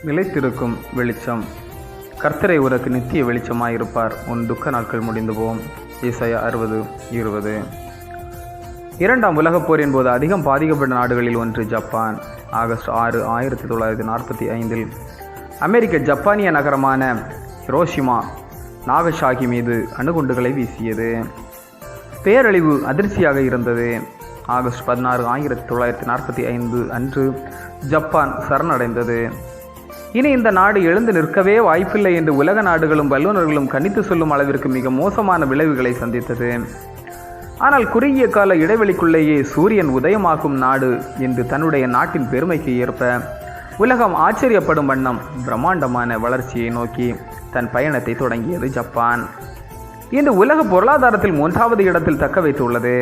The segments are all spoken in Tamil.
நிலைத்திருக்கும் வெளிச்சம். கர்த்தரை உனக்கு நித்திய வெளிச்சமாயிருப்பார், உன் துக்க நாட்கள் முடிந்து போம். ஏசாயா 60:20. இரண்டாம் உலகப் போரின் போது அதிகம் பாதிக்கப்பட்ட நாடுகளில் ஒன்று ஜப்பான். ஆகஸ்ட் 6, 1945 அமெரிக்க ஜப்பானிய நகரமான ஹிரோஷிமா நாகசாகி மீது அணுகுண்டுகளை வீசியது. பேரழிவு அதிர்ச்சியாக இருந்தது. ஆகஸ்ட் 16, 1945 அன்று ஜப்பான் சரணடைந்தது. இனி இந்த நாடு எழுந்து நிற்கவே வாய்ப்பில்லை என்று உலக நாடுகளும் வல்லுநர்களும் கணித்து சொல்லும் அளவிற்கு மிக மோசமான விளைவுகளை சந்தித்தது. ஆனால் குறுகிய கால இடைவெளிக்குள்ளேயே சூரியன் உதயமாகும் நாடு என்று தன்னுடைய நாட்டின் பெருமைக்கு ஏற்ப உலகம் ஆச்சரியப்படும் வண்ணம் பிரம்மாண்டமான வளர்ச்சியை நோக்கி தன் பயணத்தை தொடங்கியது ஜப்பான். இன்று உலக பொருளாதாரத்தில் 3வது இடத்தில் தக்க வைத்துள்ளது.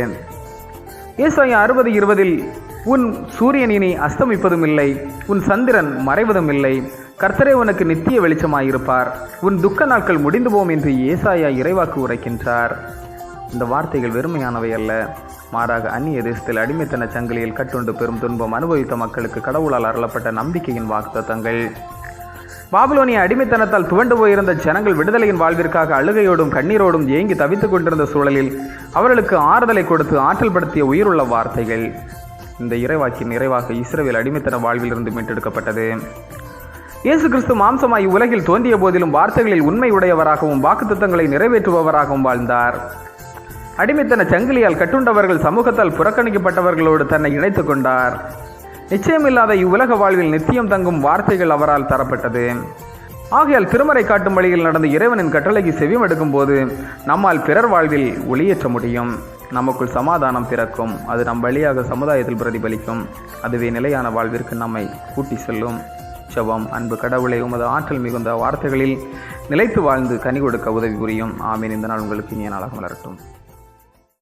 ஏசாயா 60:20 உன் சூரியன் இனி அஸ்தமிப்பதும் இல்லை, உன் சந்திரன் மறைவதும் இல்லை, கர்த்தரே உனக்கு நித்திய வெளிச்சமாயிருப்பார், உன் துக்க நாட்கள் முடிந்து போம் என்று ஏசாயா இறைவாக்கு உரைக்கின்றார். இந்த வார்த்தைகள் வெறுமையானவை அல்ல, மாறாக அந்நிய தேசத்தில் அடிமைத்தன சங்கிலியில் கட்டுண்டு பெரும் துன்பம் அனுபவித்த மக்களுக்கு கடவுளால் அருளப்பட்ட நம்பிக்கையின் வாக்குத்தத்தங்கள். பாபிலோனிய அடிமைத்தனத்தால் துவண்டு போயிருந்த ஜனங்கள் விடுதலையின் வாழ்விற்காக அழுகையோடும் கண்ணீரோடும் ஏங்கி தவித்துக் கொண்டிருந்த சூழலில் அவர்களுக்கு ஆறுதலை கொடுத்து ஆற்றல் படுத்திய உயிருள்ள வார்த்தைகள். இந்த இறைவாக்கின் நிறைவாக இஸ்ரவேல் அடிமைத்தன வாழ்விலிருந்து மீட்டெடுக்கப்பட்டது. இயேசு கிறிஸ்து மாம்சமாய் உலகில் தோன்றிய போதிலும் வார்த்தைகளில் உண்மை உடையவராகவும் வாக்குத்தத்தங்களை நிறைவேற்றுபவராகவும் வாழ்ந்தார். அடிமைத்தன சங்கிலியால் கட்டுண்டவர்கள் சமூகத்தால் புறக்கணிக்கப்பட்டவர்களோடு தன்னை இணைத்துக் கொண்டார். நிச்சயமில்லாத இவ்வுலக வாழ்வில் நித்தியம் தங்கும் வார்த்தைகள் அவரால் தரப்பட்டது. ஆகையால் திருமறை காட்டும் வழியில் நடந்த இறைவனின் கட்டளைக்கு செவியம் எடுக்கும் போது நம்மால் பிறர் வாழ்வில் ஒளியேற்ற முடியும். நமக்குள் சமாதானம் பிறக்கும். அது நம் வழியாக சமுதாயத்தில் பிரதிபலிக்கும். அதுவே நிலையான வாழ்விற்கு நம்மை கூட்டி செல்லும். ஜெபம். அன்பு கடவுளை, உமது ஆற்றல் மிகுந்த வார்த்தைகளில் நிலைத்து வாழ்ந்து கனி கொடுக்க உதவி புரியும். ஆமீன். இந்த நாள் உங்களுக்கு இனிய நாளாக மலரட்டும்.